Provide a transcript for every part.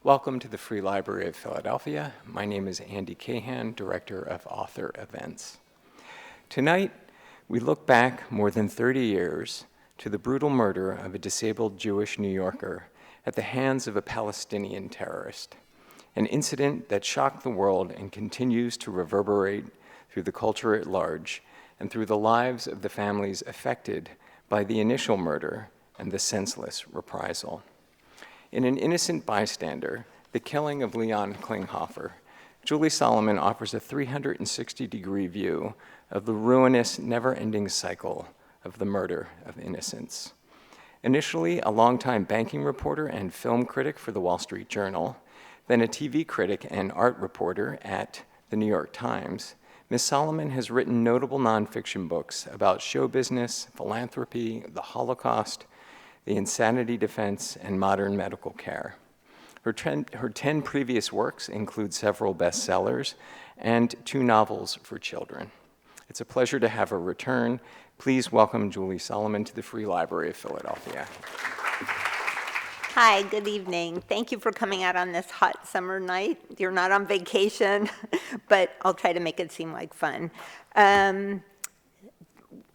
Welcome to the Free Library of Philadelphia. My name is Andy Cahan, Director of Author Events. Tonight, we look back more than 30 years to the brutal murder of a disabled Jewish New Yorker at the hands of a Palestinian terrorist, an incident that shocked the world and continues to reverberate through the culture at large and through the lives of the families affected by the initial murder and the senseless reprisal. In An Innocent Bystander, the killing of Leon Klinghofer, Julie Salamon offers a 360-degree view of the ruinous, never-ending cycle of the murder of innocents. Initially a longtime banking reporter and film critic for the Wall Street Journal, then a TV critic and art reporter at the New York Times, Ms. Salamon has written notable nonfiction books about show business, philanthropy, the Holocaust, the insanity defense, and modern medical care. Her 10 previous works include several bestsellers and 2 novels for children. It's a pleasure to have her return. Please welcome Julie Salamon to the Free Library of Philadelphia. Hi, good evening. Thank you for coming out on this hot summer night. You're not on vacation, but I'll try to make it seem like fun.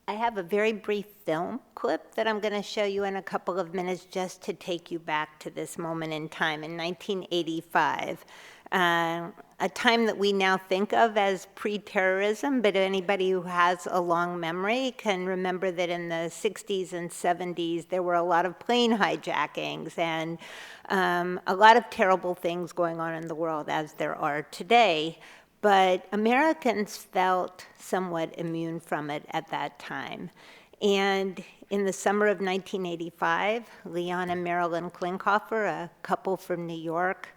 I have a very brief film clip that I'm going to show you in a couple of minutes just to take you back to this moment in time in 1985, a time that we now think of as pre-terrorism, but anybody who has a long memory can remember that in the 60s and 70s there were a lot of plane hijackings and a lot of terrible things going on in the world as there are today. But Americans felt somewhat immune from it at that time. And in the summer of 1985, Leon and Marilyn Klinghofer, a couple from New York,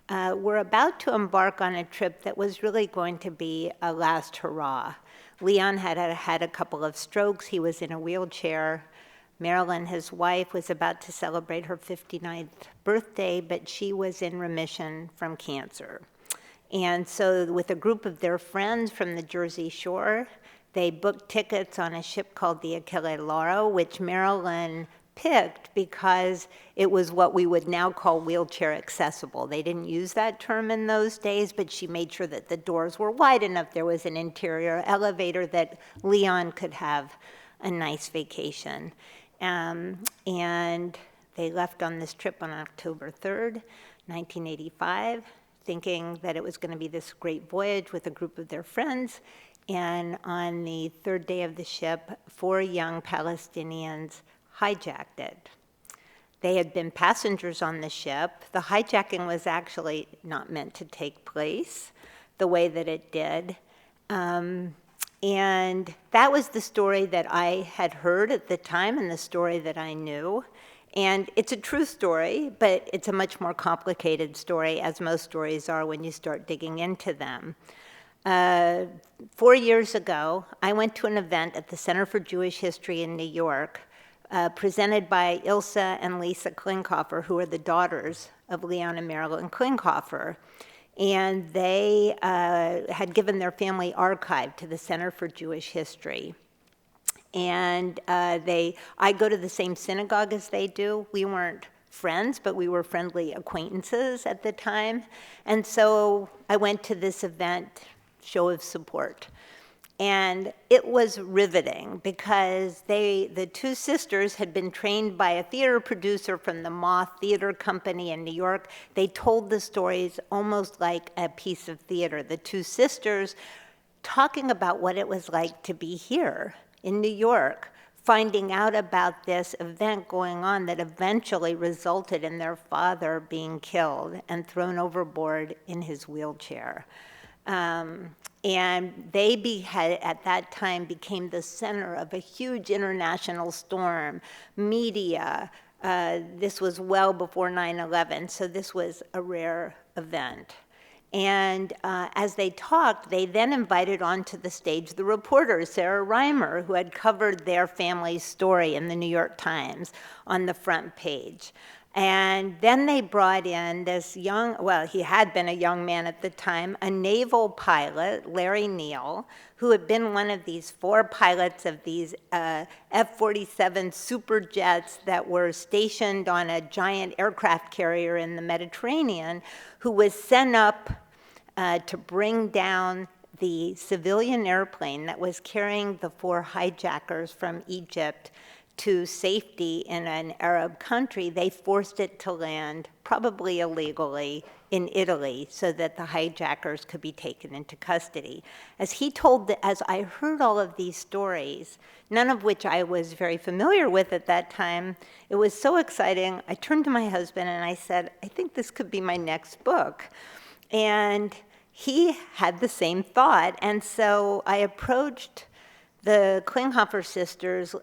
were about to embark on a trip that was really going to be a last hurrah. Leon had had a couple of strokes. He was in a wheelchair. Marilyn, his wife, was about to celebrate her 59th birthday, but she was in remission from cancer. And so with a group of their friends from the Jersey Shore, they booked tickets on a ship called the Achille Lauro, which Marilyn picked because it was what we would now call wheelchair accessible. They didn't use that term in those days, but she made sure that the doors were wide enough. There was an interior elevator that Leon could have a nice vacation. And they left on this trip on October 3rd, 1985. Thinking that it was going to be this great voyage with a group of their friends. And on the 3rd day of the ship, 4 young Palestinians hijacked it. They had been passengers on the ship. The hijacking was actually not meant to take place the way that it did. And that was the story that I had heard at the time and the story that I knew. And it's a true story, but it's a much more complicated story, as most stories are when you start digging into them. 4 years ago, I went to an event at the Center for Jewish History in New York, presented by Ilsa and Lisa Klinghofer, who are the daughters of Leon and Marilyn Klinghofer. And they had given their family archive to the Center for Jewish History. And I go to the same synagogue as they do. We weren't friends, but we were friendly acquaintances at the time. And so I went to this event, show of support. And it was riveting because the 2 sisters had been trained by a theater producer from the Moth Theater Company in New York. They told the stories almost like a piece of theater. The 2 sisters talking about what it was like to be here in New York, finding out about this event going on that eventually resulted in their father being killed and thrown overboard in his wheelchair. And they at that time became the center of a huge international storm, media. This was well before 9/11, so this was a rare event. And as they talked, they then invited onto the stage the reporter, Sarah Reimer, who had covered their family's story in the New York Times on the front page. And then they brought in this young, well, he had been a young man at the time, a naval pilot, Larry Neal, who had been one of these 4 pilots of these F-47 super jets that were stationed on a giant aircraft carrier in the Mediterranean, who was sent up to bring down the civilian airplane that was carrying the 4 hijackers from Egypt to safety in an Arab country. They forced it to land, probably illegally, in Italy so that the hijackers could be taken into custody. As I heard all of these stories, none of which I was very familiar with at that time, it was so exciting. I turned to my husband and I said, I think this could be my next book. And he had the same thought. And so I approached the Klinghoffer sisters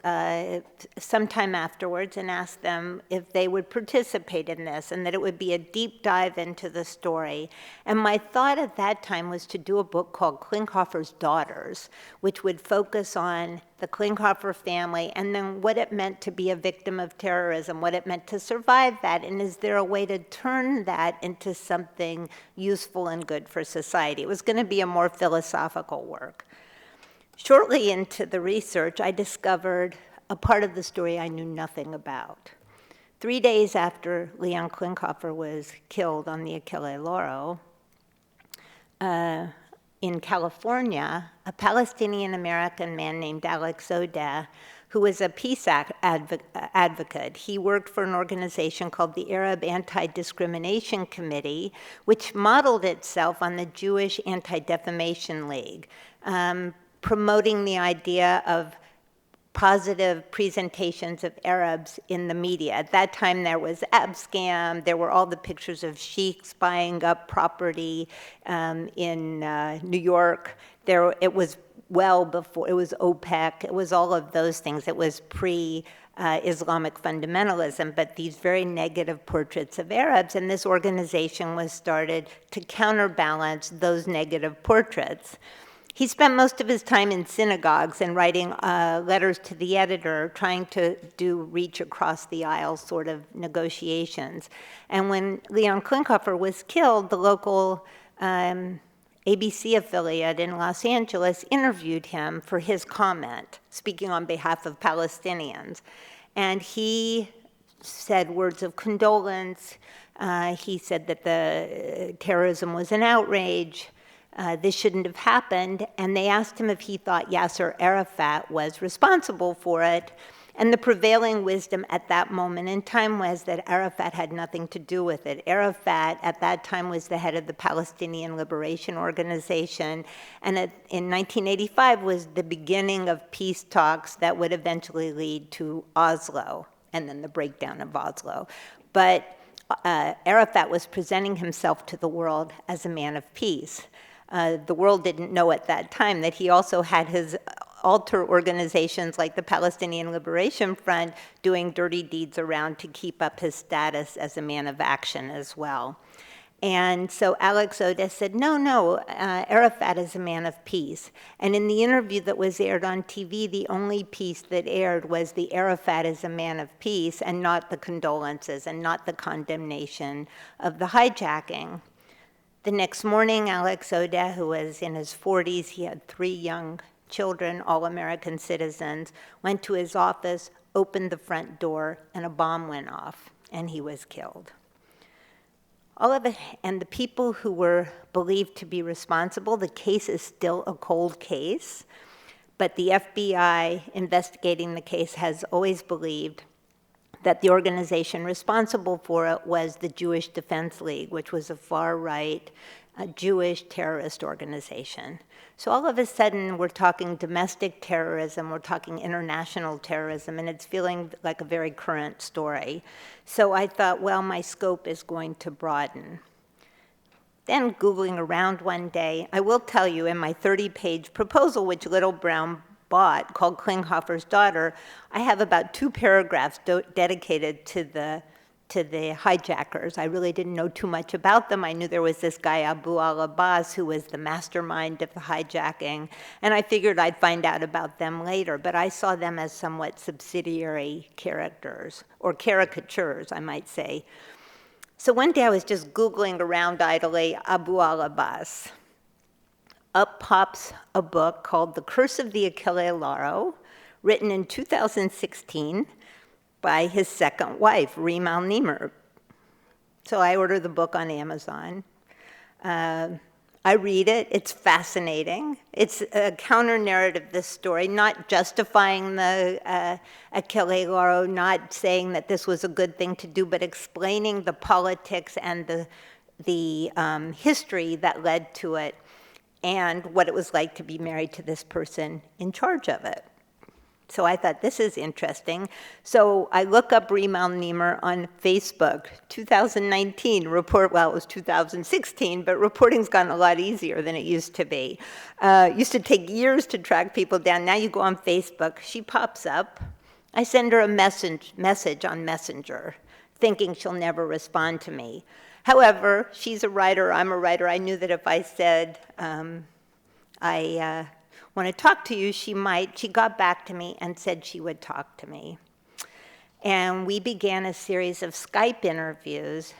sometime afterwards and asked them if they would participate in this and that it would be a deep dive into the story. And my thought at that time was to do a book called Klinghoffer's Daughters, which would focus on the Klinghoffer family and then what it meant to be a victim of terrorism, what it meant to survive that, and is there a way to turn that into something useful and good for society? It was going to be a more philosophical work. Shortly into the research, I discovered a part of the story I knew nothing about. 3 days after Leon Klinghoffer was killed on the Achille Lauro, in California, a Palestinian-American man named Alex Odeh, who was a peace advocate. He worked for an organization called the Arab Anti-Discrimination Committee, which modeled itself on the Jewish Anti-Defamation League, promoting the idea of positive presentations of Arabs in the media. At that time, there was Abscam, there were all the pictures of sheiks buying up property in New York. It was well before, it was OPEC, it was all of those things. It was pre-Islamic fundamentalism, but these very negative portraits of Arabs, and this organization was started to counterbalance those negative portraits. He spent most of his time in synagogues and writing letters to the editor, trying to do reach across the aisle sort of negotiations. And when Leon Klinghoffer was killed, the local ABC affiliate in Los Angeles interviewed him for his comment, speaking on behalf of Palestinians. And he said words of condolence. He said that the terrorism was an outrage. This shouldn't have happened, and they asked him if he thought Yasser Arafat was responsible for it, and the prevailing wisdom at that moment in time was that Arafat had nothing to do with it. Arafat at that time was the head of the Palestinian Liberation Organization, and in 1985 was the beginning of peace talks that would eventually lead to Oslo, and then the breakdown of Oslo. But Arafat was presenting himself to the world as a man of peace. The world didn't know at that time that he also had his alter organizations like the Palestinian Liberation Front doing dirty deeds around to keep up his status as a man of action as well. And so Alex Odeh said, no, Arafat is a man of peace. And in the interview that was aired on TV, the only piece that aired was the Arafat is a man of peace and not the condolences and not the condemnation of the hijacking. The next morning, Alex Odeh, who was in his 40s, he had 3 young children, all American citizens, went to his office, opened the front door, and a bomb went off, and he was killed. All of it, and the people who were believed to be responsible, the case is still a cold case, but the FBI investigating the case has always believed that the organization responsible for it was the Jewish Defense League, which was a far-right Jewish terrorist organization. So all of a sudden, we're talking domestic terrorism, we're talking international terrorism, and it's feeling like a very current story. So I thought, well, my scope is going to broaden. Then Googling around one day, I will tell you in my 30-page proposal, which Little Brown bought, called Klinghoffer's Daughter, I have about 2 paragraphs dedicated to to the hijackers. I really didn't know too much about them. I knew there was this guy, Abbas, who was the mastermind of the hijacking, and I figured I'd find out about them later, but I saw them as somewhat subsidiary characters, or caricatures, I might say. So one day I was just Googling around idly Abbas. Up pops a book called The Curse of the Achille Lauro, written in 2016 by his second wife, Reem al-Nimr. So I order the book on Amazon. I read it. It's fascinating. It's a counter-narrative, this story, not justifying the Achille Lauro, not saying that this was a good thing to do, but explaining the politics and the history that led to it and what it was like to be married to this person in charge of it. So I thought, this is interesting. So I look up Reem al-Nimr on Facebook, 2019 report, well, it was 2016, but reporting's gotten a lot easier than it used to be. It used to take years to track people down. Now you go on Facebook, she pops up. I send her a message on Messenger, thinking she'll never respond to me. However, she's a writer, I'm a writer. I knew that if I said, I want to talk to you, she might. She got back to me and said she would talk to me. And we began a series of Skype interviews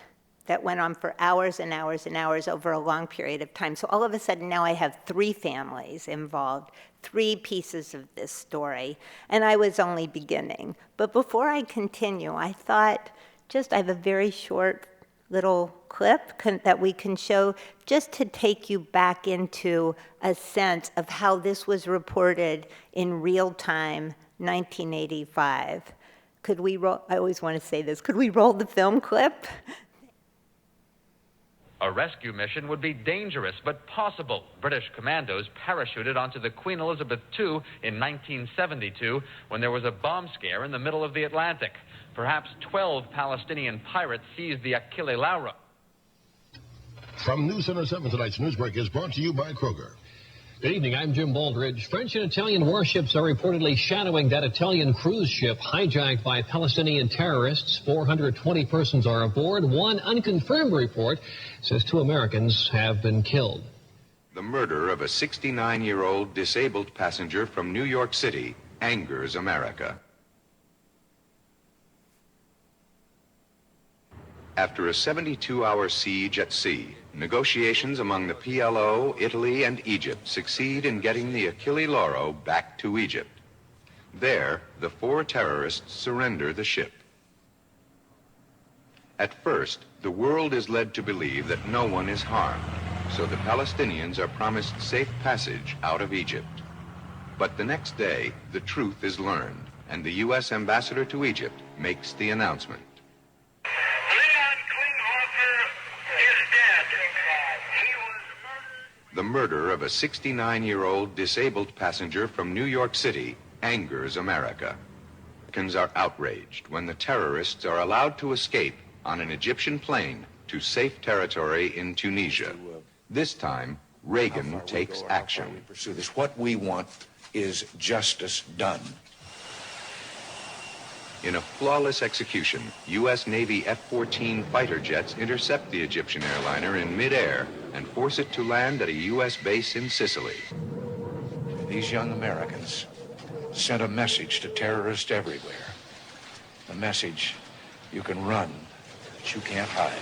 that went on for hours and hours and hours over a long period of time. So all of a sudden now I have 3 families involved, 3 pieces of this story, and I was only beginning. But before I continue, I thought I have a very short little clip that we can show just to take you back into a sense of how this was reported in real time, 1985. Could we roll, I always want to say this, could we roll the film clip? A rescue mission would be dangerous but possible. British commandos parachuted onto the Queen Elizabeth II in 1972 when there was a bomb scare in the middle of the Atlantic. Perhaps 12 Palestinian pirates seized the Achille Lauro. From NewsCenter 7, tonight's Newsbreak is brought to you by Kroger. Good evening, I'm Jim Baldridge. French and Italian warships are reportedly shadowing that Italian cruise ship hijacked by Palestinian terrorists. 420 persons are aboard. One unconfirmed report says 2 Americans have been killed. The murder of a 69-year-old disabled passenger from New York City angers America. After a 72-hour siege at sea, negotiations among the PLO, Italy, and Egypt succeed in getting the Achille Lauro back to Egypt. There, the 4 terrorists surrender the ship. At first, the world is led to believe that no one is harmed, so the Palestinians are promised safe passage out of Egypt. But the next day, the truth is learned, and the U.S. ambassador to Egypt makes the announcement. The murder of a 69-year-old disabled passenger from New York City angers America. Americans are outraged when the terrorists are allowed to escape on an Egyptian plane to safe territory in Tunisia. This time, Reagan takes action. What we want is justice done. In a flawless execution, U.S. Navy F-14 fighter jets intercept the Egyptian airliner in midair and force it to land at a U.S. base in Sicily. These young Americans sent a message to terrorists everywhere. A message: you can run, but you can't hide.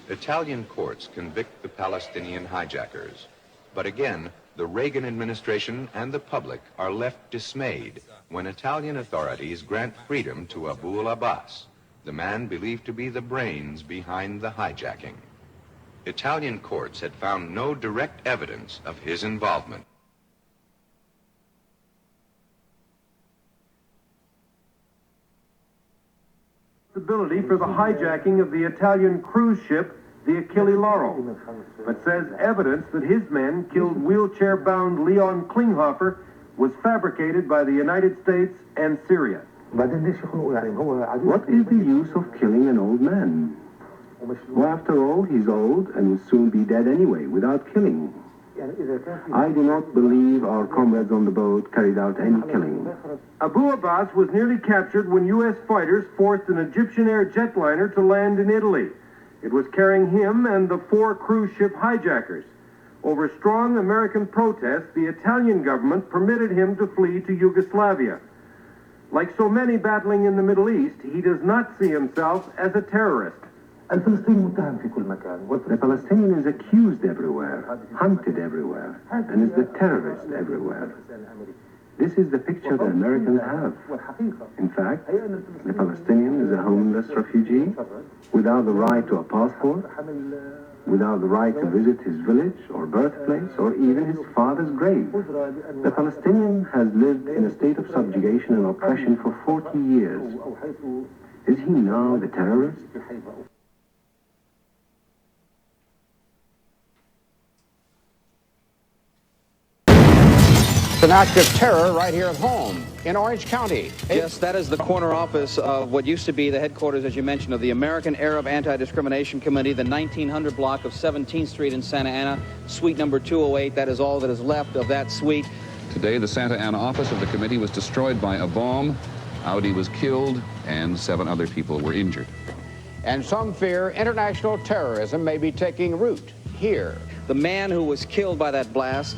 Italian courts convict the Palestinian hijackers. But again, the Reagan administration and the public are left dismayed when Italian authorities grant freedom to Abbas, the man believed to be the brains behind the hijacking. Italian courts had found no direct evidence of his involvement. Responsibility for the hijacking of the Italian cruise ship, the Achille Lauro, but says evidence that his men killed wheelchair-bound Leon Klinghofer was fabricated by the United States and Syria. What is the use of killing an old man? Well, after all, he's old and will soon be dead anyway, without killing. I do not believe our comrades on the boat carried out any killing. Abu Abbas was nearly captured when U.S. fighters forced an Egyptian air jetliner to land in Italy. It was carrying him and the 4 cruise ship hijackers. Over strong American protests, the Italian government permitted him to flee to Yugoslavia. Like so many battling in the Middle East, he does not see himself as a terrorist. The Palestinian is accused everywhere, hunted everywhere, and is the terrorist everywhere. This is the picture the Americans have. In fact, the Palestinian is a homeless refugee without the right to a passport, without the right to visit his village or birthplace or even his father's grave. The Palestinian has lived in a state of subjugation and oppression for 40 years. Is he now the terrorist? An act of terror right here at home in Orange County. Yes, that is the corner office of what used to be the headquarters, as you mentioned, of the American Arab Anti-Discrimination Committee, the 1900 block of 17th Street in Santa Ana, suite number 208. That is all that is left of that suite. Today, the Santa Ana office of the committee was destroyed by a bomb. Audi was killed, and 7 other people were injured. And some fear international terrorism may be taking root here. The man who was killed by that blast,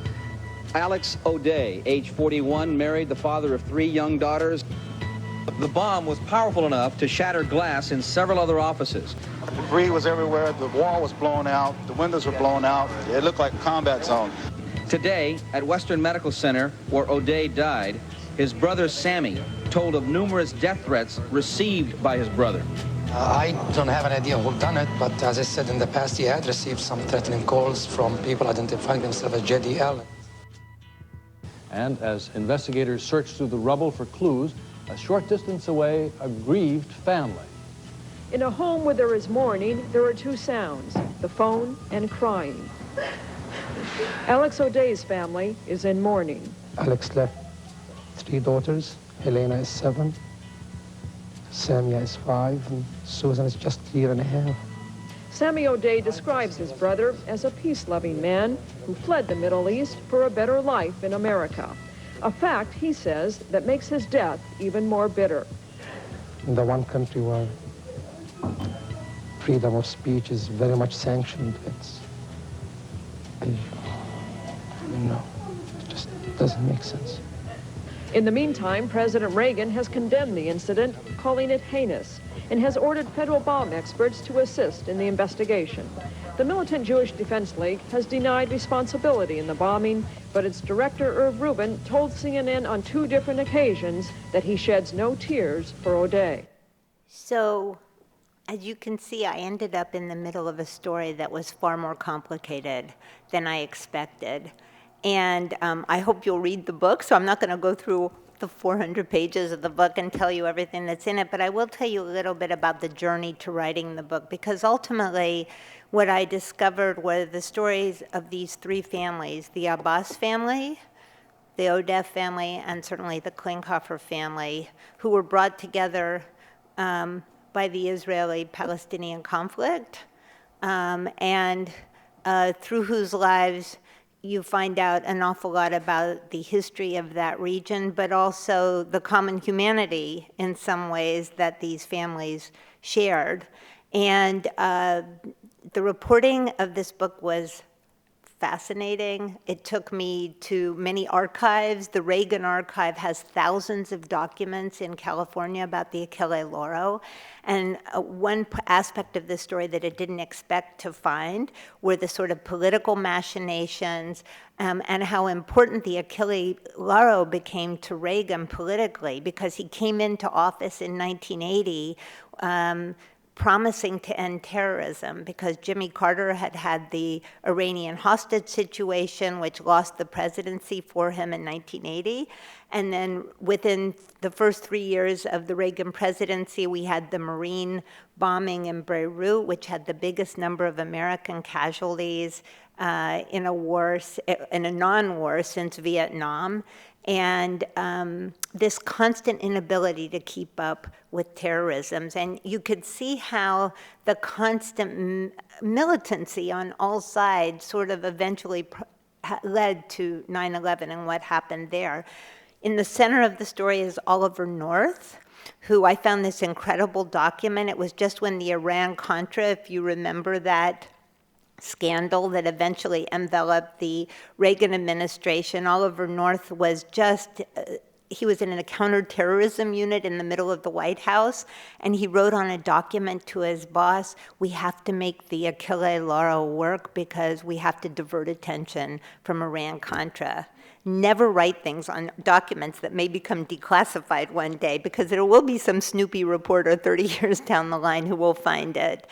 Alex O'Day, age 41, married, the father of 3 young daughters. The bomb was powerful enough to shatter glass in several other offices. Debris was everywhere. The wall was blown out. The windows were blown out. It looked like a combat zone. Today, at Western Medical Center, where O'Day died, his brother Sammy told of numerous death threats received by his brother. I don't have an idea who done it, but as I said in the past, he had received some threatening calls from people identifying themselves as JDL. And as investigators searched through the rubble for clues, a short distance away, a grieved family. In a home where there is mourning, there are 2 sounds, the phone and crying. Alex O'Day's family is in mourning. Alex left 3 daughters. Helena is 7. Samia is 5, and Susan is just 3 and a half. Sammy O'Day describes his brother as a peace-loving man who fled the Middle East for a better life in America. A fact, he says, that makes his death even more bitter. In the one country where freedom of speech is very much sanctioned, it just doesn't make sense. In the meantime, President Reagan has condemned the incident, calling it heinous, and has ordered federal bomb experts to assist in the investigation. The militant Jewish Defense League has denied responsibility in the bombing, but its director, Irv Rubin, told CNN on 2 different occasions that he sheds no tears for O'Day. So, as you can see, I ended up in the middle of a story that was far more complicated than I expected. And I hope you'll read the book, so I'm not going to go through the 400 pages of the book and tell you everything that's in it, but I will tell you a little bit about the journey to writing the book, because ultimately what I discovered were the stories of these 3 families, the Abbas family, the Odeh family, and certainly the Klinghoffer family, who were brought together by the Israeli-Palestinian conflict, and through whose lives you find out an awful lot about the history of that region, but also the common humanity in some ways that these families shared. And the reporting of this book was fascinating. It took me to many archives. The Reagan archive has thousands of documents in California about the Achille Lauro. And one aspect of this story that it didn't expect to find were the sort of political machinations and how important the Achille Lauro became to Reagan politically, because he came into office in 1980 promising to end terrorism, because Jimmy Carter had had the Iranian hostage situation, which lost the presidency for him in 1980. And then within the first 3 years of the Reagan presidency, we had the Marine bombing in Beirut, which had the biggest number of American casualties in a war, in a non-war since Vietnam. And this constant inability to keep up with terrorism. And you could see how the constant militancy on all sides sort of eventually led to 9/11 and what happened there. In the center of the story is Oliver North, who I found this incredible document. It was just when the Iran-Contra, if you remember that scandal that eventually enveloped the Reagan administration. Oliver North was just, he was in a counterterrorism unit in the middle of the White House, and he wrote on a document to his boss, we have to make the Achille Lauro work because we have to divert attention from Iran-Contra. Never write things on documents that may become declassified one day, because there will be some Snoopy reporter 30 years down the line who will find it.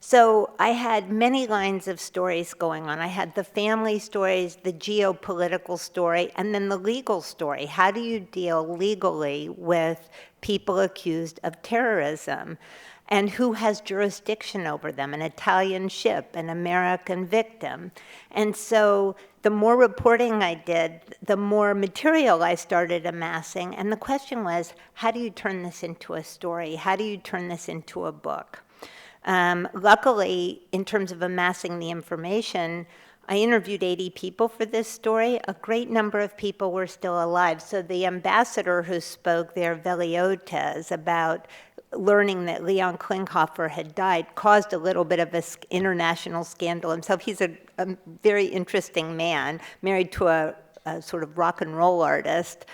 So I had many lines of stories going on. I had the family stories, the geopolitical story, and then the legal story. How do you deal legally with people accused of terrorism? And who has jurisdiction over them? An Italian ship, an American victim. And so the more reporting I did, the more material I started amassing. And the question was, how do you turn this into a story? How do you turn this into a book? Luckily, in terms of amassing the information, I interviewed 80 people for this story. A great number of people were still alive. So the ambassador who spoke there, Veliotes, about learning that Leon Klinghoffer had died caused a little bit of an international scandal himself. He's a very interesting man, married to a sort of rock and roll artist.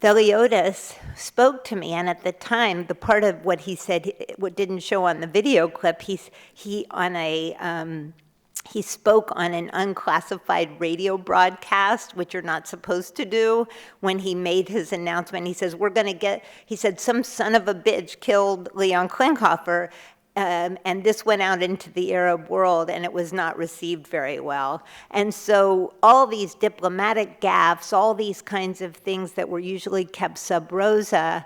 Veliotes spoke to me, and at the time, the part of what he said, what didn't show on the video clip, he spoke on an unclassified radio broadcast, which you're not supposed to do, when he made his announcement. He says, he said, some son of a bitch killed Leon Klinghoffer, and this went out into the Arab world, and it was not received very well. And so all these diplomatic gaffes, all these kinds of things that were usually kept sub rosa,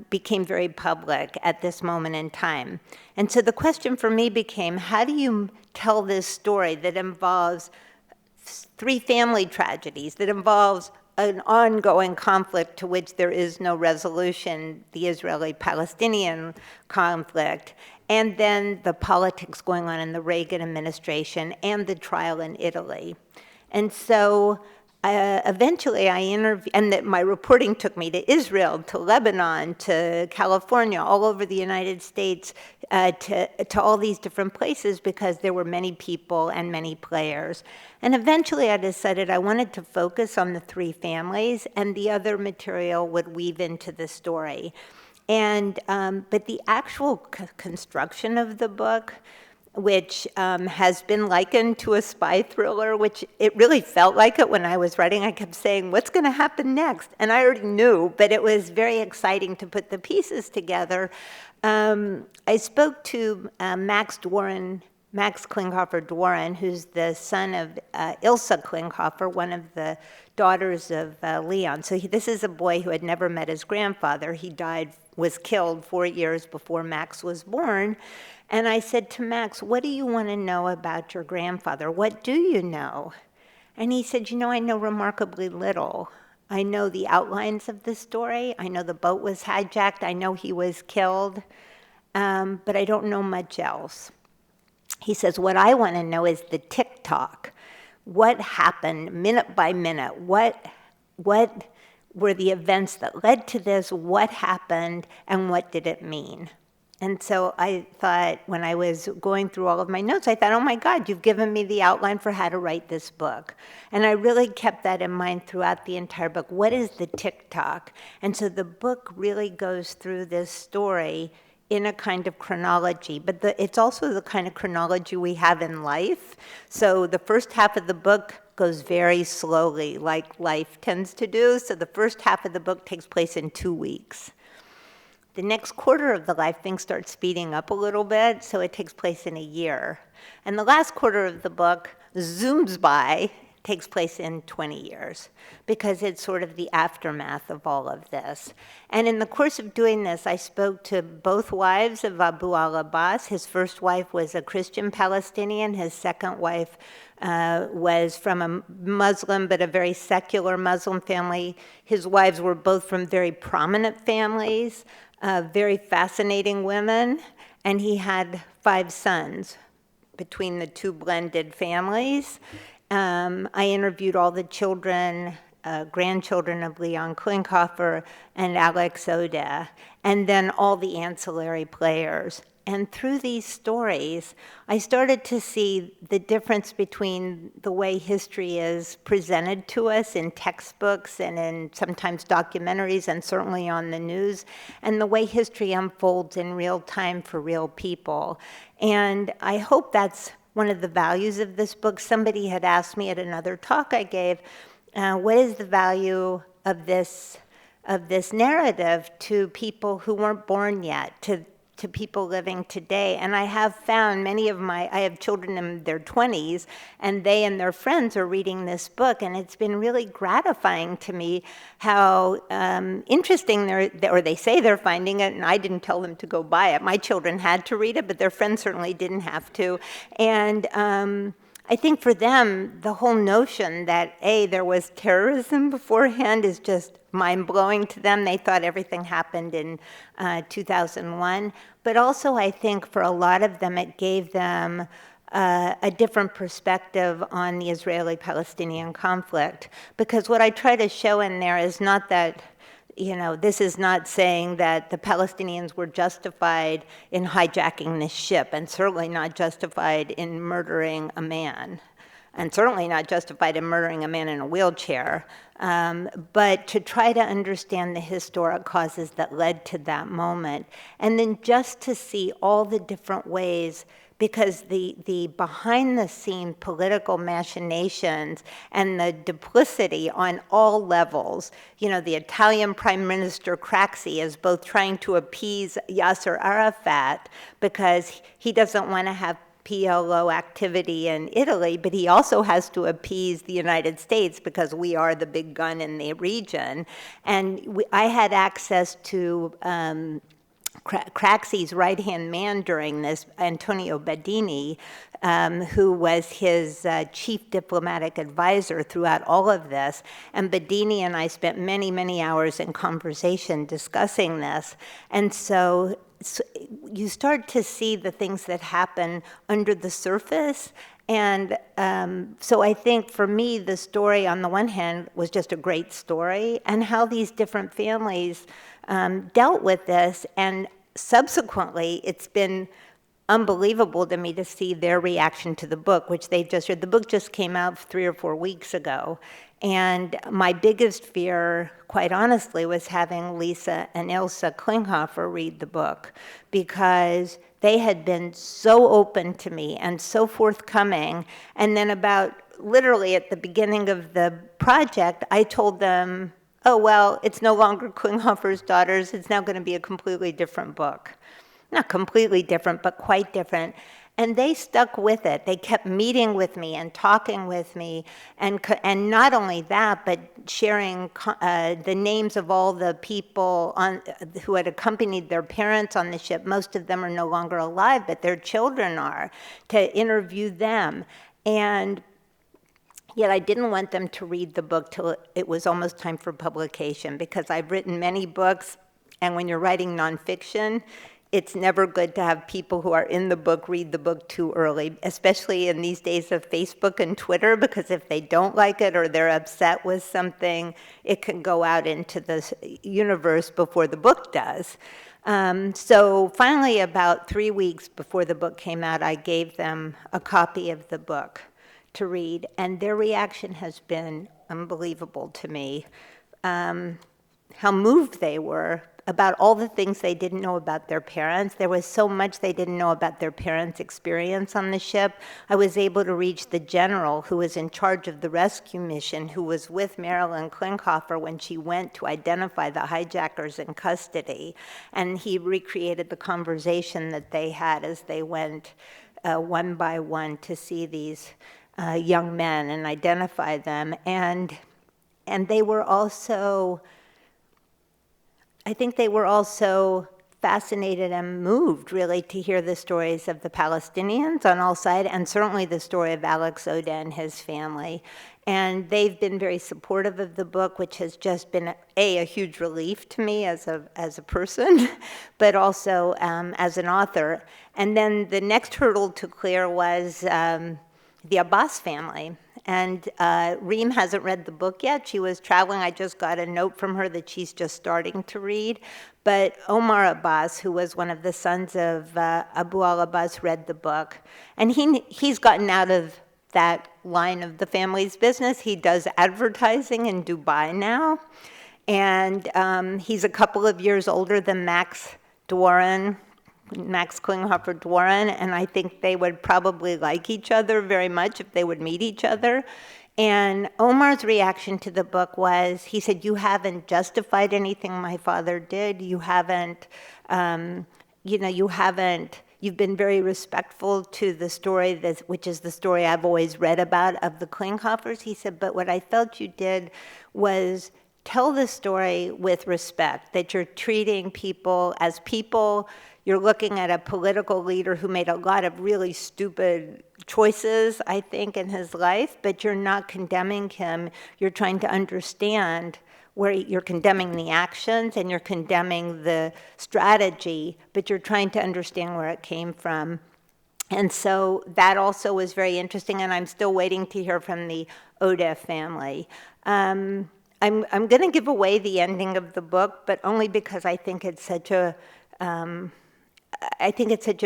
became very public at this moment in time. And so the question for me became, how do you tell this story that involves 3 family tragedies, that involves an ongoing conflict to which there is no resolution, the Israeli-Palestinian conflict, and then the politics going on in the Reagan administration and the trial in Italy. And so eventually I interviewed, and my reporting took me to Israel, to Lebanon, to California, all over the United States, to all these different places, because there were many people and many players. And eventually I decided I wanted to focus on the 3 families, and the other material would weave into the story. And, but the actual construction of the book, which has been likened to a spy thriller, which it really felt like it when I was writing. I kept saying, what's going to happen next? And I already knew, but it was very exciting to put the pieces together. I spoke to Max Klinghoffer Dworin, who's the son of Ilsa Klinghoffer, one of the daughters of Leon. So this is a boy who had never met his grandfather. He was killed 4 years before Max was born. And I said to Max, what do you want to know about your grandfather? What do you know? And he said, I know remarkably little. I know the outlines of the story. I know the boat was hijacked. I know he was killed. But I don't know much else. He says, what I want to know is the tick-tock. What happened minute by minute? What were the events that led to this? What happened, and what did it mean? And so I thought, when I was going through all of my notes, I thought, oh my God, you've given me the outline for how to write this book. And I really kept that in mind throughout the entire book. What is the tick-tock? And so the book really goes through this story in a kind of chronology, but it's also the kind of chronology we have in life. So the first half of the book goes very slowly, like life tends to do. So the first half of the book takes place in 2 weeks. The next quarter of the life, things start speeding up a little bit, so it takes place in a year. And the last quarter of the book zooms by, takes place in 20 years, because it's sort of the aftermath of all of this. And in the course of doing this, I spoke to both wives of Abu al-Abbas. His first wife was a Christian Palestinian. His second wife was from a Muslim, but a very secular Muslim family. His wives were both from very prominent families, very fascinating women, and he had 5 sons. between the two blended families. I interviewed all the children, grandchildren of Leon Klinghoffer and Alex Oda, and then all the ancillary players. And through these stories, I started to see the difference between the way history is presented to us in textbooks and in sometimes documentaries and certainly on the news, and the way history unfolds in real time for real people. And I hope that's one of the values of this book. Somebody had asked me at another talk I gave, what is the value of this narrative to people who weren't born yet, to people living today? And I have found I have children in their 20s, and they and their friends are reading this book, and it's been really gratifying to me how interesting they say they're finding it, and I didn't tell them to go buy it. My children had to read it, but their friends certainly didn't have to. And I think for them, the whole notion that, there was terrorism beforehand is just mind-blowing to them. They thought everything happened in 2001. But also, I think for a lot of them, it gave them a different perspective on the Israeli-Palestinian conflict. Because what I try to show in there is not that, this is not saying that the Palestinians were justified in hijacking this ship, and certainly not justified in murdering a man, and certainly not justified in murdering a man in a wheelchair, but to try to understand the historic causes that led to that moment, and then just to see all the different ways, because the behind-the-scene political machinations and the duplicity on all levels, the Italian Prime Minister Craxi is both trying to appease Yasser Arafat because he doesn't want to have PLO activity in Italy, but he also has to appease the United States because we are the big gun in the region. And I had access to Craxi's right-hand man during this, Antonio Bedini, who was his chief diplomatic advisor throughout all of this. And Bedini and I spent many, many hours in conversation discussing this. And so you start to see the things that happen under the surface. And so I think for me, the story on the one hand was just a great story, and how these different families dealt with this. And subsequently, it's been unbelievable to me to see their reaction to the book, which they've just read. The book just came out 3 or 4 weeks ago. And my biggest fear, quite honestly, was having Lisa and Ilsa Klinghoffer read the book, because they had been so open to me and so forthcoming. And then about literally at the beginning of the project, I told them, oh, well, it's no longer Klinghoffer's Daughters. It's now going to be a completely different book. Not completely different, but quite different. And they stuck with it. They kept meeting with me and talking with me. And not only that, but sharing the names of all the people who had accompanied their parents on the ship. Most of them are no longer alive, but their children are, to interview them. And yet I didn't want them to read the book till it was almost time for publication, because I've written many books, and when you're writing nonfiction, it's never good to have people who are in the book read the book too early, especially in these days of Facebook and Twitter, because if they don't like it or they're upset with something, it can go out into the universe before the book does. So finally, about 3 weeks before the book came out, I gave them a copy of the book to read, and their reaction has been unbelievable to me. How moved they were about all the things they didn't know about their parents. There was so much they didn't know about their parents' experience on the ship. I was able to reach the general who was in charge of the rescue mission, who was with Marilyn Klinghofer when she went to identify the hijackers in custody. And he recreated the conversation that they had as they went one by one to see these young men and identify them. And they were also, I think they were also fascinated and moved, really, to hear the stories of the Palestinians on all sides, and certainly the story of Alex Oda and his family. And they've been very supportive of the book, which has just been, a huge relief to me as a person, but also as an author. And then the next hurdle to clear was the Abbas family. And Reem hasn't read the book yet. She was traveling. I just got a note from her that she's just starting to read. But Omar Abbas, who was one of the sons of Abu al-Abbas, read the book. And he's gotten out of that line of the family's business. He does advertising in Dubai now. And he's a couple of years older than Max Klinghofer Dworin, and I think they would probably like each other very much if they would meet each other. And Omar's reaction to the book was, he said, you haven't justified anything my father did. You haven't, you've been very respectful to the story, which is the story I've always read about of the Klinghoffers. He said, but what I felt you did was tell the story with respect, that you're treating people as people. You're looking at a political leader who made a lot of really stupid choices, I think, in his life, but you're not condemning him. You're trying to understand where you're condemning the actions and you're condemning the strategy, but you're trying to understand where it came from. And so that also was very interesting, and I'm still waiting to hear from the Oda family. I'm going to give away the ending of the book, but only because I think it's such a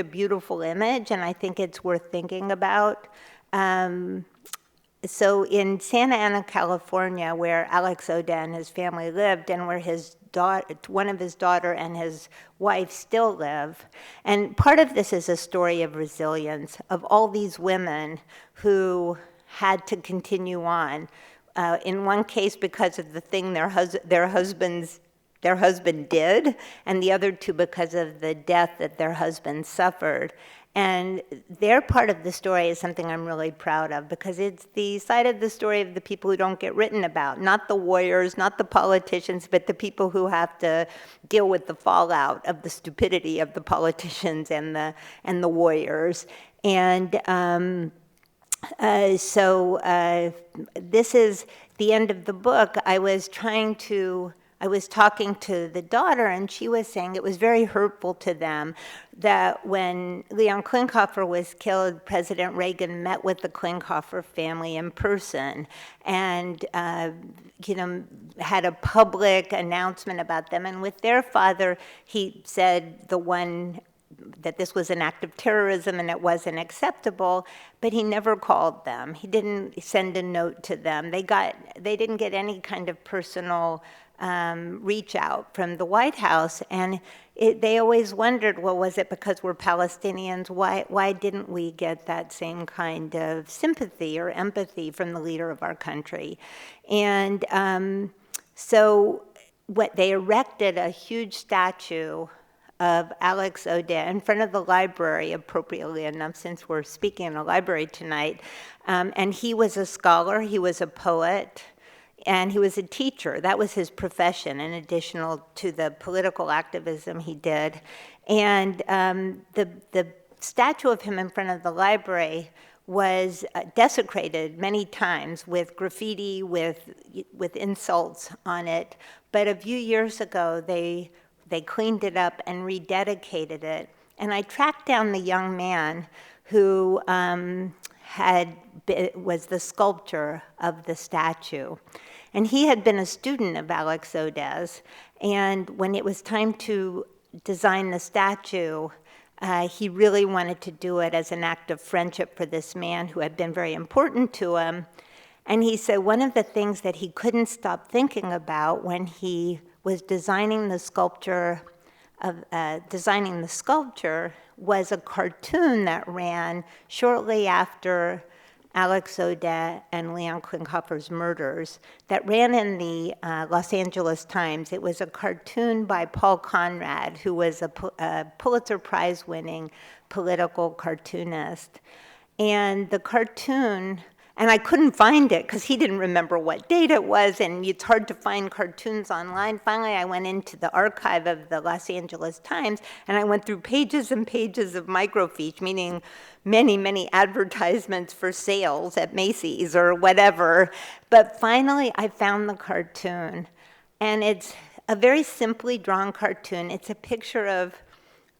beautiful image, and I think it's worth thinking about. So in Santa Ana, California, where Alex Oda and his family lived, and where one of his daughter and his wife still live, and part of this is a story of resilience of all these women who had to continue on. In one case, because of the thing their husband did, and the other two because of the death that their husband suffered. And their part of the story is something I'm really proud of, because it's the side of the story of the people who don't get written about, not the warriors, not the politicians, but the people who have to deal with the fallout of the stupidity of the politicians and the warriors. And this is the end of the book. I was talking to the daughter, and she was saying it was very hurtful to them that when Leon Klinghoffer was killed, President Reagan met with the Klinghoffer family in person and had a public announcement about them. And with their father, he said that this was an act of terrorism and it wasn't acceptable, but he never called them. He didn't send a note to them. They didn't get any kind of personal reach out from the White House, and they always wondered, well, was it because we're Palestinians? Why didn't we get that same kind of sympathy or empathy from the leader of our country? And so they erected a huge statue of Alex Oda in front of the library, appropriately enough, since we're speaking in a library tonight. And he was a scholar, he was a poet, and he was a teacher. That was his profession, in addition to the political activism he did. And the statue of him in front of the library was desecrated many times with graffiti, with insults on it. But a few years ago, they cleaned it up and rededicated it. And I tracked down the young man who was the sculptor of the statue. And he had been a student of Alex Oda's, and when it was time to design the statue, he really wanted to do it as an act of friendship for this man who had been very important to him. And he said one of the things that he couldn't stop thinking about when he was designing the sculpture was a cartoon that ran shortly after Alex Oda and Leon Klinghoffer's murders, that ran in the Los Angeles Times. It was a cartoon by Paul Conrad, who was a Pulitzer Prize-winning political cartoonist. And the cartoon And I couldn't find it because he didn't remember what date it was, and it's hard to find cartoons online. Finally, I went into the archive of the Los Angeles Times, and I went through pages and pages of microfiche, meaning many, many advertisements for sales at Macy's or whatever. But finally, I found the cartoon, and it's a very simply drawn cartoon. It's a picture of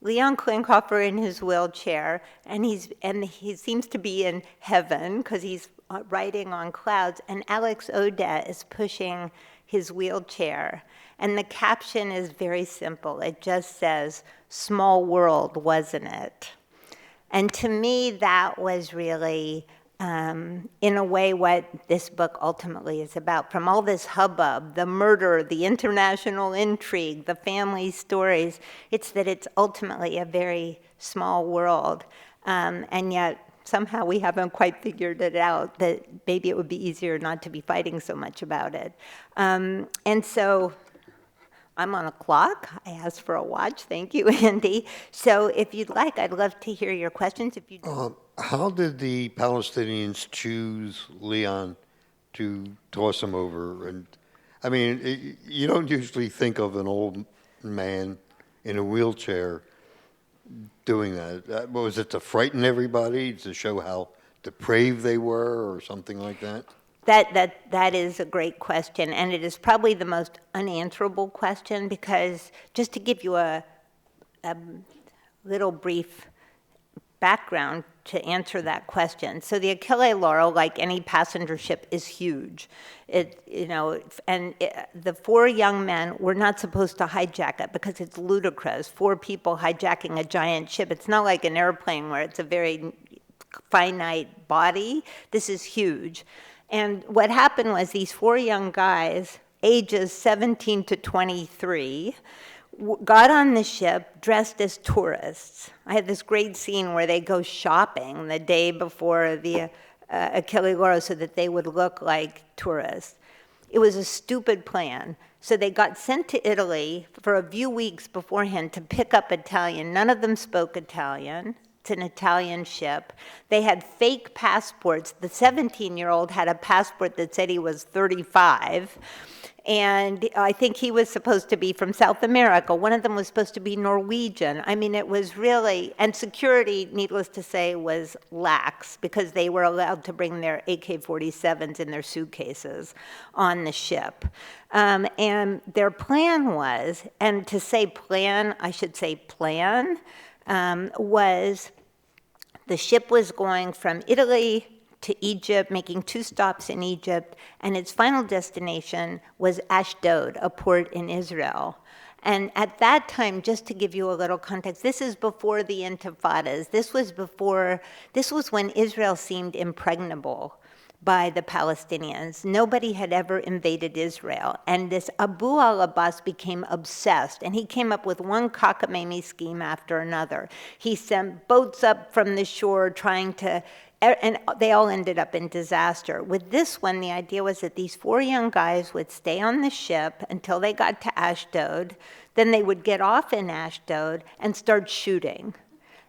Leon Klinghoffer in his wheelchair, and he seems to be in heaven because he's riding on clouds, and Alex Odette is pushing his wheelchair. And the caption is very simple. It just says, "Small world, wasn't it?" And to me, that was really, in a way, what this book ultimately is about. From all this hubbub, the murder, the international intrigue, the family stories, it's that it's ultimately a very small world. And yet, somehow we haven't quite figured it out, that maybe it would be easier not to be fighting so much about it. And so I'm on a clock. I asked for a watch. Thank you, Andy. So if you'd like, I'd love to hear your questions. If you How did the Palestinians choose Leon to toss him over? And I mean, you don't usually think of an old man in a wheelchair doing that. Was it to frighten everybody, to show how depraved they were, or something like that? That is a great question, and it is probably the most unanswerable question, because just to give you a little brief background to answer that question. So the Achille Lauro, like any passenger ship, is huge. The 4 young men were not supposed to hijack it because it's ludicrous. 4 people hijacking a giant ship. It's not like an airplane where it's a very finite body. This is huge. And what happened was these 4 young guys, ages 17 to 23, got on the ship dressed as tourists. I had this great scene where they go shopping the day before the Achille Lauro so that they would look like tourists. It was a stupid plan. So they got sent to Italy for a few weeks beforehand to pick up Italian. None of them spoke Italian. It's an Italian ship. They had fake passports. The 17-year-old had a passport that said he was 35. And I think he was supposed to be from South America. One of them was supposed to be Norwegian. I mean, it was really, and security, needless to say, was lax because they were allowed to bring their AK-47s in their suitcases on the ship. And their plan was, and to say plan, I should say plan, was the ship was going from Italy to Egypt, making 2 stops in Egypt, and its final destination was Ashdod, a port in Israel. And at that time, just to give you a little context, this is before the Intifadas. This was when Israel seemed impregnable by the Palestinians. Nobody had ever invaded Israel. And this Abu al-Abbas became obsessed, and he came up with one cockamamie scheme after another. He sent boats up from the shore trying to, and they all ended up in disaster. With this one, the idea was that these 4 young guys would stay on the ship until they got to Ashdod, then they would get off in Ashdod and start shooting.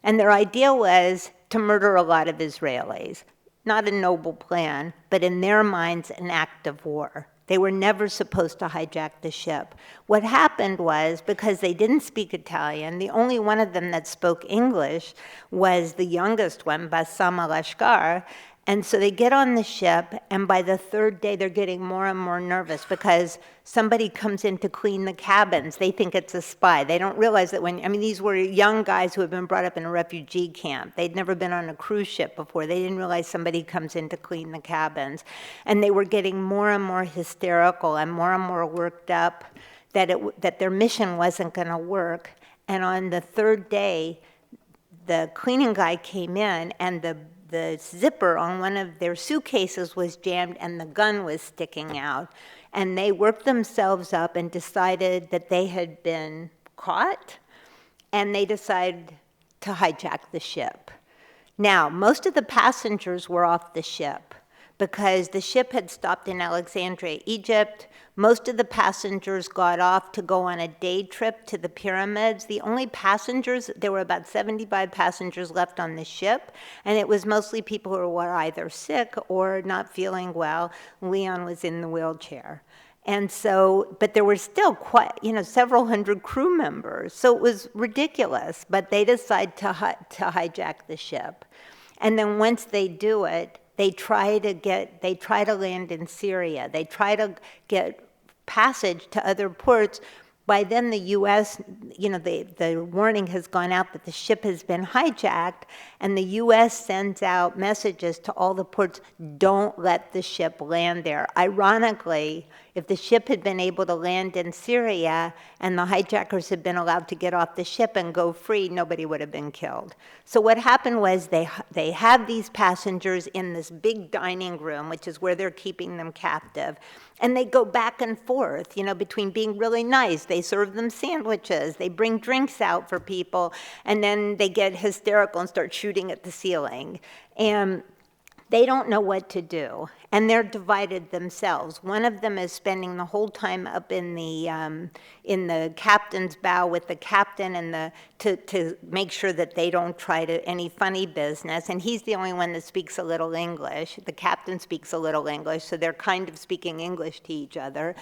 And their idea was to murder a lot of Israelis. Not a noble plan, but in their minds, an act of war. They were never supposed to hijack the ship. What happened was, because they didn't speak Italian, the only one of them that spoke English was the youngest one, Bassam al-Ashkar. And so they get on the ship, and by the 3rd day, they're getting more and more nervous because somebody comes in to clean the cabins. They think it's a spy. They don't realize that these were young guys who had been brought up in a refugee camp. They'd never been on a cruise ship before. They didn't realize somebody comes in to clean the cabins. And they were getting more and more hysterical and more worked up that their mission wasn't going to work. And on the 3rd day, the cleaning guy came in, and the zipper on one of their suitcases was jammed and the gun was sticking out. And they worked themselves up and decided that they had been caught, and they decided to hijack the ship. Now, most of the passengers were off the ship, because the ship had stopped in Alexandria, Egypt. Most of the passengers got off to go on a day trip to the pyramids. The only passengers, there were about 75 passengers left on the ship, and it was mostly people who were either sick or not feeling well. Leon was in the wheelchair. And so, but there were still quite, several hundred crew members. So it was ridiculous, but they decide to hijack the ship. And then once they do it, they try to land in Syria. They try to get passage to other ports. By then the U.S., the warning has gone out that the ship has been hijacked, and the U.S. sends out messages to all the ports, don't let the ship land there. Ironically, if the ship had been able to land in Syria and the hijackers had been allowed to get off the ship and go free, nobody would have been killed. So what happened was they have these passengers in this big dining room, which is where they're keeping them captive, and they go back and forth, between being really nice. They serve them sandwiches, they bring drinks out for people, and then they get hysterical and start shooting at the ceiling. And they don't know what to do, and they're divided themselves. One of them is spending the whole time up in the captain's bow with the captain and to make sure that they don't try any funny business, and he's the only one that speaks a little English. The captain speaks a little English, so they're kind of speaking English to each other.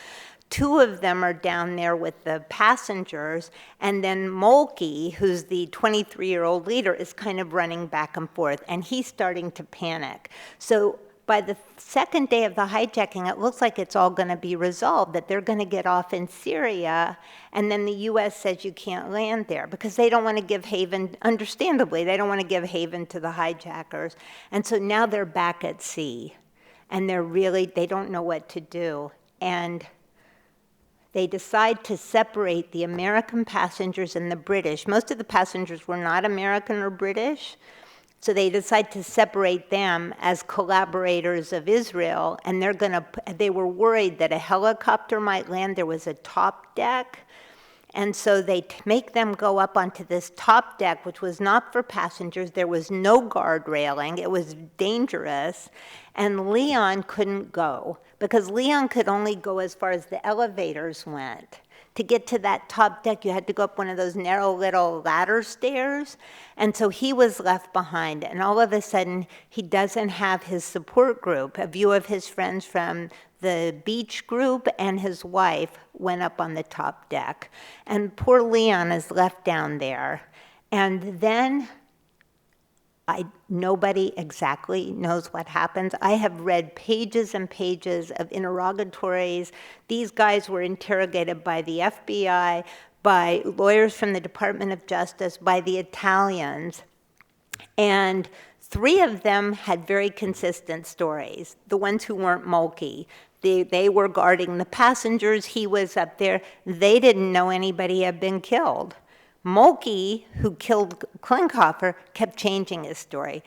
Two of them are down there with the passengers, and then Moltke, who's the 23-year-old leader, is kind of running back and forth, and he's starting to panic. So by the second day of the hijacking, it looks like it's all going to be resolved, that they're going to get off in Syria, and then the U.S. says you can't land there because they don't want to give haven, understandably, they don't want to give haven to the hijackers. And so now they're back at sea, and they don't know what to do. And they decide to separate the American passengers and the British. Most of the passengers were not American or British, so they decide to separate them as collaborators of Israel, and they were worried that a helicopter might land. There was a top deck, and so they make them go up onto this top deck, which was not for passengers. There was no guard railing. It was dangerous, and Leon couldn't go because Leon could only go as far as the elevators went. To get to that top deck, you had to go up one of those narrow little ladder stairs, and so he was left behind, and all of a sudden, he doesn't have his support group. A few of his friends from the beach group and his wife went up on the top deck, and poor Leon is left down there. And then nobody exactly knows what happens. I have read pages and pages of interrogatories. These guys were interrogated by the FBI, by lawyers from the Department of Justice, by the Italians. And 3 of them had very consistent stories, the ones who weren't Moltke. They were guarding the passengers. He was up there. They didn't know anybody had been killed. Moltke, who killed Klinghoffer, kept changing his story.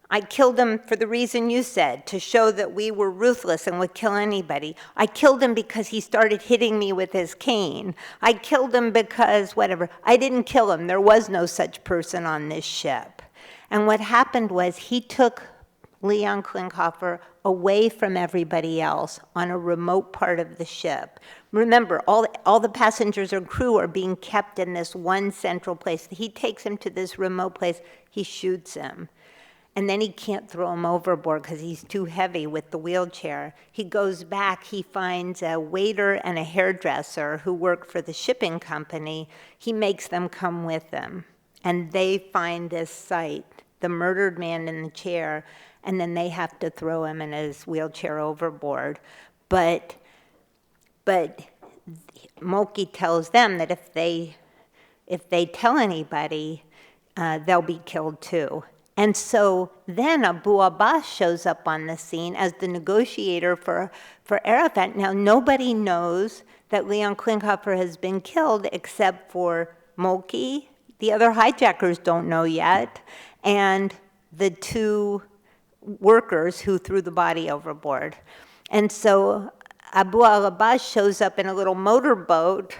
I killed him for the reason you said, to show that we were ruthless and would kill anybody. I killed him because he started hitting me with his cane. I killed him because whatever. I didn't kill him. There was no such person on this ship. And what happened was he took Leon Klinghoffer away from everybody else on a remote part of the ship. Remember, all the passengers and crew are being kept in this one central place. He takes him to this remote place. He shoots him. And then he can't throw him overboard because he's too heavy with the wheelchair. He goes back. He finds a waiter and a hairdresser who work for the shipping company. He makes them come with him. And they find this site, the murdered man in the chair, and then they have to throw him in his wheelchair overboard. But Moltke tells them that if they tell anybody, they'll be killed too. And so then Abu Abbas shows up on the scene as the negotiator for Arafat. Now, nobody knows that Leon Klinghoffer has been killed except for Moltke. The other hijackers don't know yet, and the 2 workers who threw the body overboard. And so Abu al-Abbas shows up in a little motorboat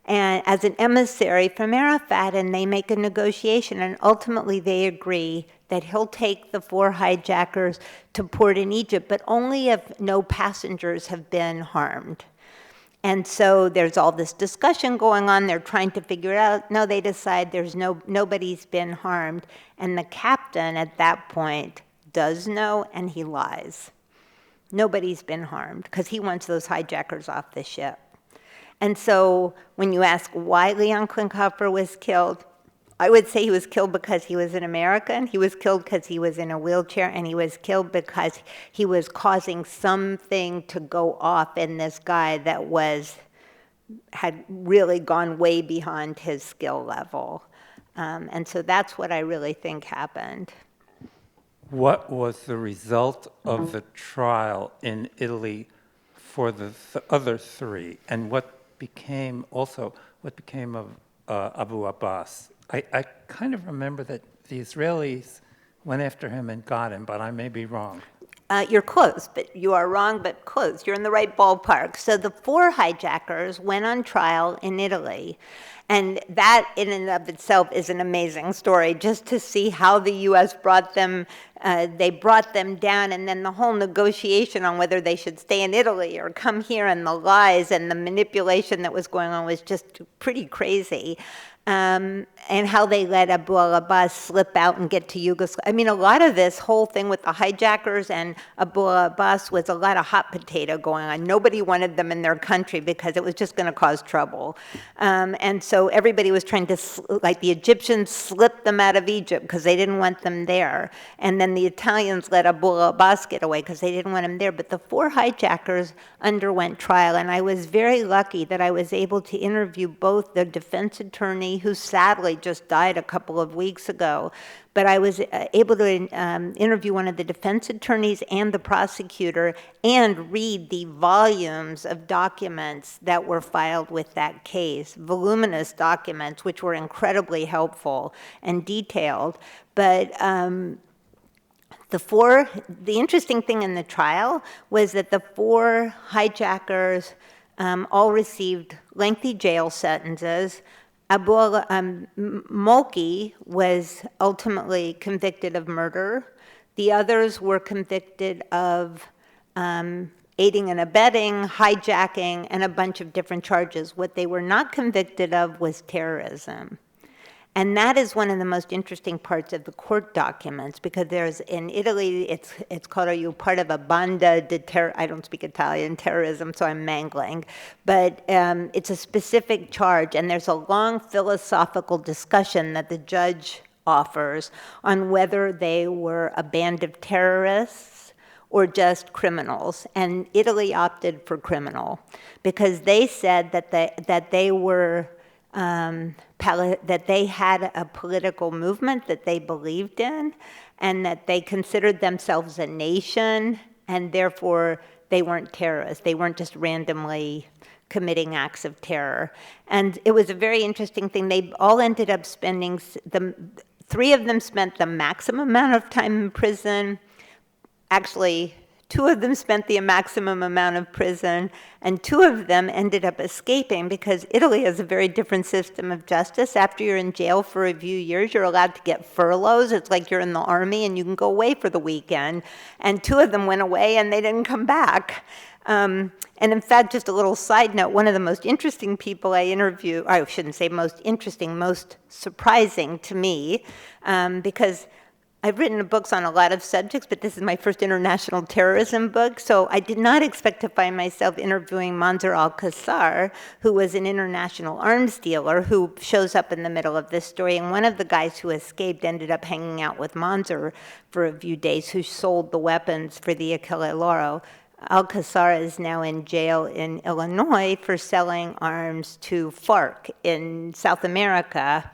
and as an emissary from Arafat, and they make a negotiation, and ultimately they agree that he'll take the 4 hijackers to port in Egypt, but only if no passengers have been harmed. And so there's all this discussion going on. They're trying to figure it out. No, they decide nobody's been harmed. And the captain at that point does know, and he lies. Nobody's been harmed, because he wants those hijackers off the ship. And so when you ask why Leon Klinghoffer was killed, I would say he was killed because he was an American, he was killed because he was in a wheelchair, and he was killed because he was causing something to go off in this guy that had really gone way beyond his skill level. And so that's what I really think happened. What was the result of the trial in Italy for the other 3, and what became of Abu Abbas? I kind of remember that the Israelis went after him and got him, but I may be wrong. You're close, but you are wrong, but close. You're in the right ballpark. So the 4 hijackers went on trial in Italy. And that in and of itself is an amazing story, just to see how the U.S. brought them, they brought them down, and then the whole negotiation on whether they should stay in Italy or come here, and the lies and the manipulation that was going on was just pretty crazy. And how they let Abu Abbas slip out and get to Yugoslavia. I mean, a lot of this whole thing with the hijackers and Abu Abbas was a lot of hot potato going on. Nobody wanted them in their country because it was just going to cause trouble. And so everybody was trying to, like the Egyptians slipped them out of Egypt because they didn't want them there. And then the Italians let Abu Abbas get away because they didn't want him there. But the 4 hijackers underwent trial, and I was very lucky that I was able to interview both the defense attorney, who sadly just died a couple of weeks ago, but I was able to interview one of the defense attorneys and the prosecutor and read the volumes of documents that were filed with that case, voluminous documents, which were incredibly helpful and detailed. But the interesting thing in the trial was that the 4 hijackers all received lengthy jail sentences. Mulkey was ultimately convicted of murder. The others were convicted of aiding and abetting, hijacking, and a bunch of different charges. What they were not convicted of was terrorism. And that is one of the most interesting parts of the court documents, because there's, in Italy, it's called, are you part of a banda di terrorismo? I don't speak Italian, terrorism, so I'm mangling. But it's a specific charge, and there's a long philosophical discussion that the judge offers on whether they were a band of terrorists or just criminals. And Italy opted for criminal, because they said that they were that they had a political movement that they believed in, and that they considered themselves a nation, and therefore they weren't terrorists. They weren't just randomly committing acts of terror. And it was a very interesting thing. They all ended up spending, 3 of them spent the maximum amount of time in prison. Actually, 2 of them spent the maximum amount of prison, and 2 of them ended up escaping, because Italy has a very different system of justice. After you're in jail for a few years, you're allowed to get furloughs. It's like you're in the army and you can go away for the weekend. And 2 of them went away and they didn't come back. And in fact, just a little side note, one of the most interesting people I interviewed, I shouldn't say most interesting, most surprising to me, because I've written books on a lot of subjects, but this is my first international terrorism book, so I did not expect to find myself interviewing Monzer Alcazar, who was an international arms dealer who shows up in the middle of this story. And one of the guys who escaped ended up hanging out with Monzer for a few days, who sold the weapons for the Achille Lauro. Alcazar is now in jail in Illinois for selling arms to FARC in South America.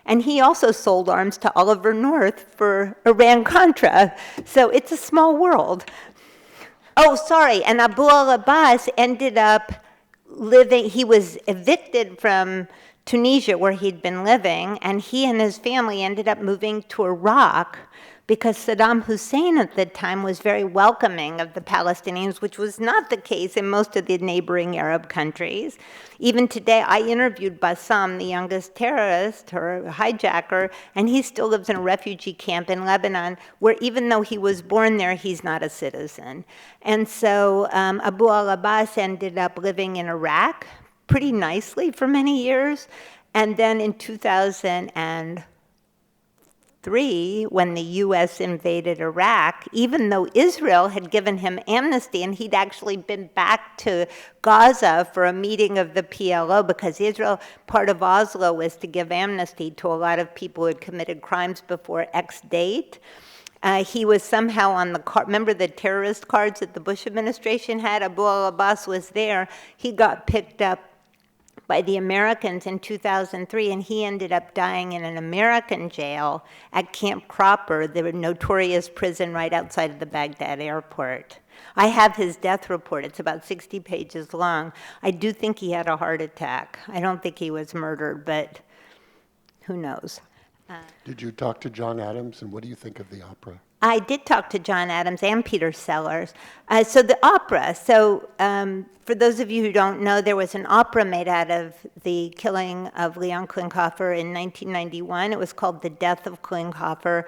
And he also sold arms to Oliver North for Iran-Contra. So it's a small world. Oh, sorry, and Abu Abbas ended up living, he was evicted from Tunisia, where he'd been living, and he and his family ended up moving to Iraq, because Saddam Hussein at the time was very welcoming of the Palestinians, which was not the case in most of the neighboring Arab countries. Even today, I interviewed Bassam, the youngest terrorist or hijacker, and he still lives in a refugee camp in Lebanon, where even though he was born there, he's not a citizen. And so Abu al-Abbas ended up living in Iraq pretty nicely for many years. And then in 2003, when the US invaded Iraq, even though Israel had given him amnesty, and he'd actually been back to Gaza for a meeting of the PLO, because Israel, part of Oslo was to give amnesty to a lot of people who had committed crimes before X date. He was somehow on the card. Remember the terrorist cards that the Bush administration had? Abu al-Abbas was there. He got picked up by the Americans in 2003, and he ended up dying in an American jail at Camp Cropper, the notorious prison right outside of the Baghdad airport. I have his death report. It's about 60 pages long. I do think he had a heart attack. I don't think he was murdered, but who knows? Did you talk to John Adams, and what do you think of the opera? I did talk to John Adams and Peter Sellers. So the opera, for those of you who don't know, there was an opera made out of the killing of Leon Klinghoffer in 1991. It was called The Death of Klinghoffer.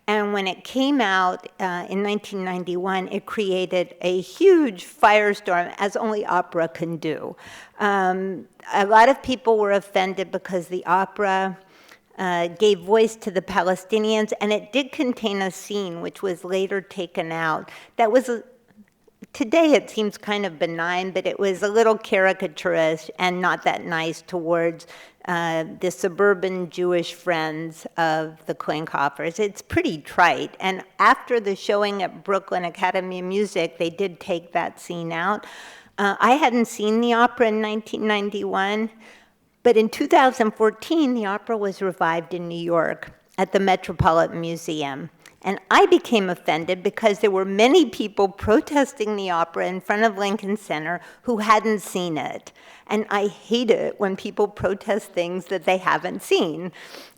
And when it came out in 1991, it created a huge firestorm, as only opera can do. A lot of people were offended because the opera gave voice to the Palestinians, and it did contain a scene which was later taken out. That was, today it seems kind of benign, but it was a little caricaturish and not that nice towards the suburban Jewish friends of the Klinghoffers. It's pretty trite, and after the showing at Brooklyn Academy of Music, they did take that scene out. I hadn't seen the opera in 1991, but in 2014, the opera was revived in New York at the Metropolitan Museum. And I became offended because there were many people protesting the opera in front of Lincoln Center who hadn't seen it. And I hate it when people protest things that they haven't seen.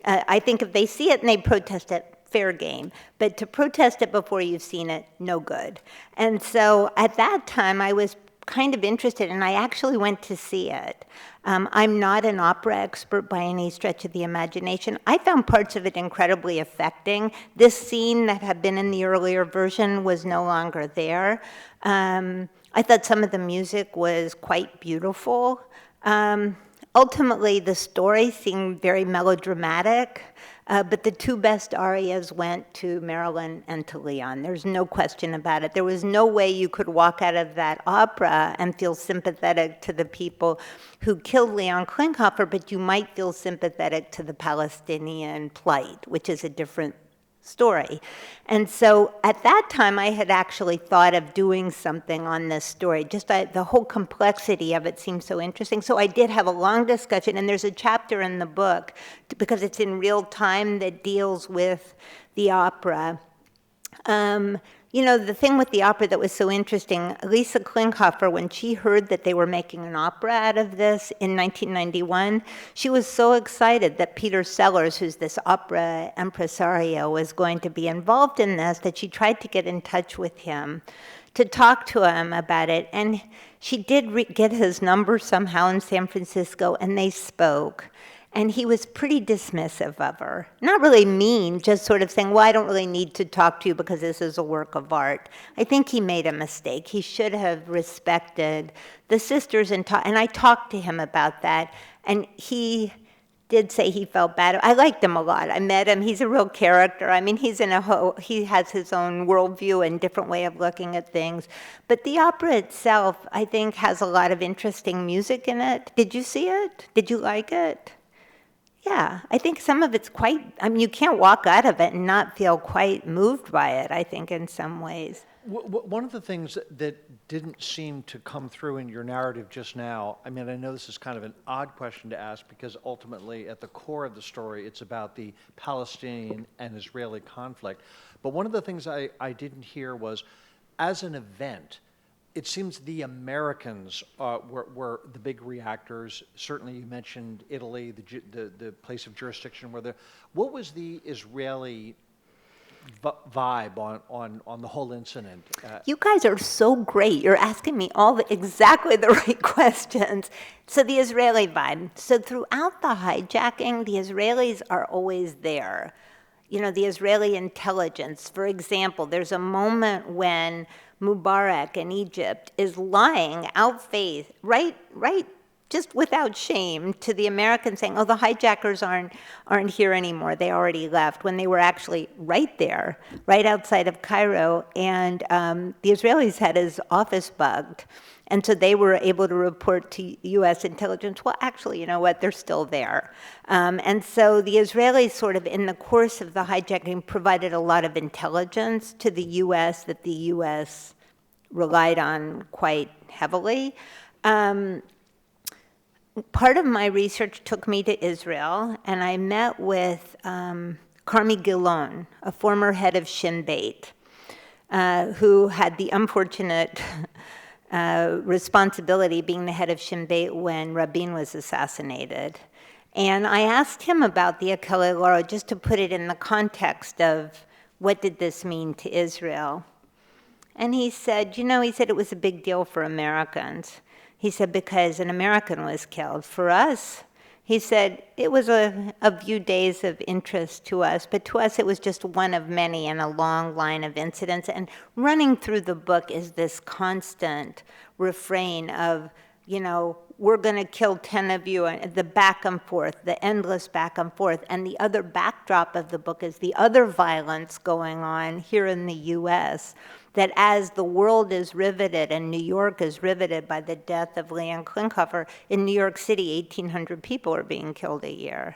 I think if they see it and they protest it, fair game. But to protest it before you've seen it, no good. And so at that time, I was kind of interested, and I actually went to see it. I'm not an opera expert by any stretch of the imagination. I found parts of it incredibly affecting. This scene that had been in the earlier version was no longer there. I thought some of the music was quite beautiful. Ultimately, the story seemed very melodramatic. But the two best arias went to Marilyn and to Leon. There's no question about it. There was no way you could walk out of that opera and feel sympathetic to the people who killed Leon Klinghoffer, but you might feel sympathetic to the Palestinian plight, which is a different story. And so at that time, I had actually thought of doing something on this story. Just the whole complexity of it seemed so interesting. So I did have a long discussion, and there's a chapter in the book, because it's in real time, that deals with the opera. You know, the thing with the opera that was so interesting, Lisa Klinghoffer, when she heard that they were making an opera out of this in 1991, she was so excited that Peter Sellers, who's this opera impresario, was going to be involved in this, that she tried to get in touch with him to talk to him about it. And she did get his number somehow in San Francisco, and they spoke. And he was pretty dismissive of her. Not really mean, just sort of saying, well, I don't really need to talk to you because this is a work of art. I think he made a mistake. He should have respected the sisters, and I talked to him about that. And he did say he felt bad. I liked him a lot. I met him. He's a real character. I mean, he has his own worldview and different way of looking at things. But the opera itself, I think, has a lot of interesting music in it. Did you see it? Did you like it? Yeah, I think some of it's quite, I mean, you can't walk out of it and not feel quite moved by it, I think, in some ways. One of the things that didn't seem to come through in your narrative just now, I mean, I know this is kind of an odd question to ask because ultimately at the core of the story, it's about the Palestinian and Israeli conflict. But one of the things I didn't hear was, as an event, it seems the Americans were the big reactors. Certainly, you mentioned Italy, the place of jurisdiction. What was the Israeli vibe on the whole incident? You guys are so great. You're asking me exactly the right questions. So the Israeli vibe. So throughout the hijacking, the Israelis are always there. You know, the Israeli intelligence. For example, there's a moment when Mubarak in Egypt is lying out-faced, right, just without shame, to the Americans saying, oh, the hijackers aren't here anymore. They already left, when they were actually right there, right outside of Cairo. And the Israelis had his office bugged. And so they were able to report to U.S. intelligence, well, actually, you know what, they're still there. And so the Israelis sort of, in the course of the hijacking, provided a lot of intelligence to the U.S. that the U.S. relied on quite heavily. Part of my research took me to Israel, and I met with Carmi Gilon, a former head of Shin Bet, who had the unfortunate responsibility being the head of Shin Bet when Rabin was assassinated. And I asked him about the Achille Lauro just to put it in the context of what did this mean to Israel. And he said, it was a big deal for Americans. He said, because an American was killed. For us, he said, it was a few days of interest to us, but to us it was just one of many in a long line of incidents. And running through the book is this constant refrain of, we're going to kill 10 of you, and the back and forth, the endless back and forth. And the other backdrop of the book is the other violence going on here in the U.S., that as the world is riveted and New York is riveted by the death of Leon Klinghoffer, in New York City, 1,800 people are being killed a year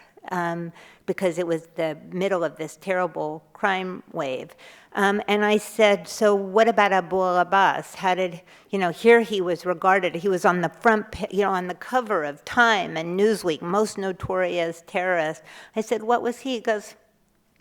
because it was the middle of this terrible crime wave. And I said, so what about Abbas? How did, here he was regarded, he was on the front, on the cover of Time and Newsweek, most notorious terrorist. I said, what was he? He goes,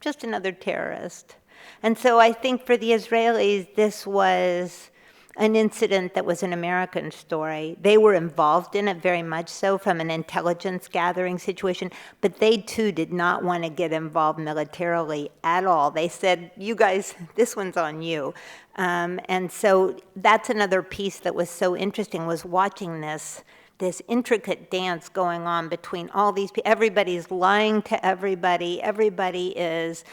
just another terrorist. And so I think for the Israelis, this was an incident that was an American story. They were involved in it very much so from an intelligence gathering situation, but they too did not want to get involved militarily at all. They said, you guys, this one's on you. And so that's another piece that was so interesting, was watching this intricate dance going on between all these people. Everybody's lying to everybody. Everybody is,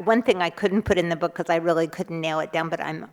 one thing I couldn't put in the book because I really couldn't nail it down, but I'm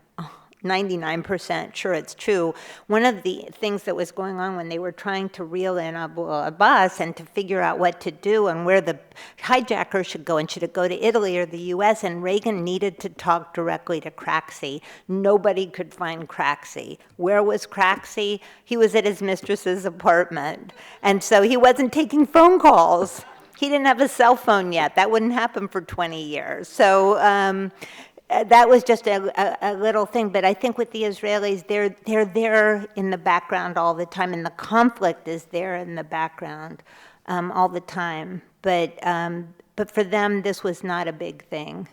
99% sure it's true. One of the things that was going on when they were trying to reel in Abbas and to figure out what to do and where the hijacker should go, and should it go to Italy or the US, and Reagan needed to talk directly to Craxi. Nobody could find Craxi. Where was Craxi? He was at his mistress's apartment. And so he wasn't taking phone calls. He didn't have a cell phone yet. That wouldn't happen for 20 years. So that was just a little thing, but I think with the Israelis, they're there in the background all the time, and the conflict is there in the background all the time. But for them, this was not a big thing.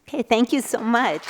Okay, thank you so much.